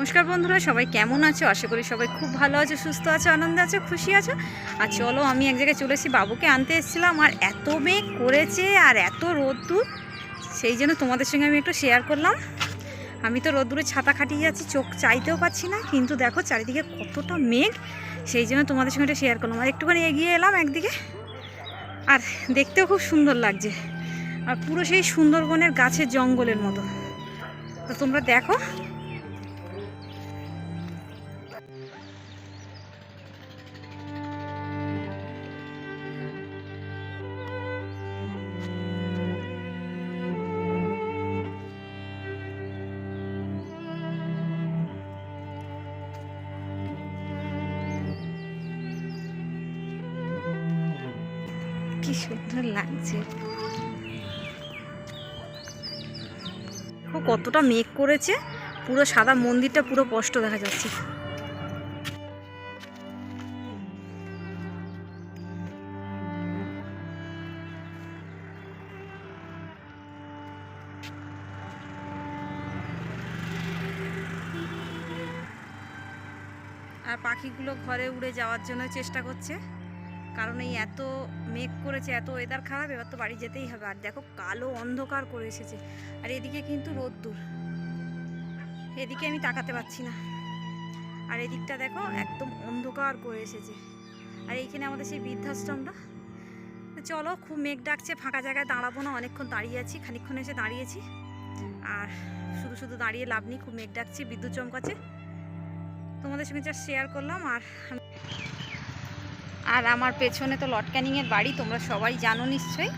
নমস্কার বন্ধুরা, সবাই কেমন আছো? আশা করি সবাই খুব ভালো আছো, সুস্থ আছো, আনন্দে আছো, খুশি আছো। আর চলো, আমি এক জায়গায় চলে এসেছি, বাবুকে আনতে এসেছিলাম। আর এত মেঘ করেছে আর এত রোদ্দুর, সেই জন্য তোমাদের সঙ্গে আমি একটু শেয়ার করলাম। আমি তো রোদ্দুরে ছাতা খাটিয়ে যাচ্ছি, চোখ চাইতেও পাচ্ছি না, কিন্তু দেখো চারিদিকে কতটা মেঘ, সেই জন্য তোমাদের সঙ্গে এটা শেয়ার করলাম। আর একটুখানি এগিয়ে এলাম একদিকে, আর দেখতেও খুব সুন্দর লাগছে, আর পুরো সেই সুন্দরবনের গাছের জঙ্গলের মতো। তো তোমরা দেখো। কি সুন্দর লাগছে, কতটা মেঘ করেছে, পুরো সাদা মন্দিরটা পুরো স্পষ্ট দেখা যাচ্ছে। আর পাখিগুলো ঘরে উড়ে যাওয়ার জন্য চেষ্টা করছে, কারণ এই এত মেঘ করেছে, এত ওয়েদার খারাপ, এবার তো বাড়ি যেতেই হবে। আর দেখো কালো অন্ধকার করে এসেছে, আর এদিকে কিন্তু রোদ্দুর, এদিকে আমি তাকাতে পারছি না। আর এদিকটা দেখো একদম অন্ধকার করে এসেছে। আর এইখানে আমাদের সেই বৃদ্ধাশ্রমটা। চলো, খুব মেঘ ডাকছে, ফাঁকা জায়গায় দাঁড়াবো না, অনেকক্ষণ দাঁড়িয়ে আছি, খানিকক্ষণ এসে দাঁড়িয়েছি। আর শুধু শুধু দাঁড়িয়ে লাভ নেই, খুব মেঘ ডাকছে, বিদ্যুৎ চমকাচ্ছে, তোমাদের সঙ্গে যা শেয়ার করলাম। আর আমার পেছনে তো লর্ড ক্যানিংয়ের বাড়ি, তোমরা সবাই জানো নিশ্চয়ই।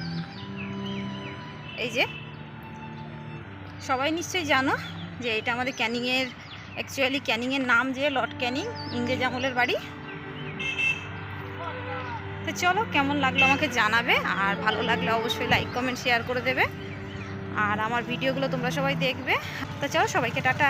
এই যে সবাই নিশ্চয়ই জানো যে এটা আমাদের ক্যানিংয়ের, অ্যাকচুয়ালি ক্যানিংয়ের নাম যে লর্ড ক্যানিং, ইংরেজ আমলের বাড়ি। তো চলো, কেমন লাগলো আমাকে জানাবে, আর ভালো লাগলে অবশ্যই লাইক কমেন্ট শেয়ার করে দেবে, আর আমার ভিডিওগুলো তোমরা সবাই দেখবে। তো চলো, সবাইকে টাটা।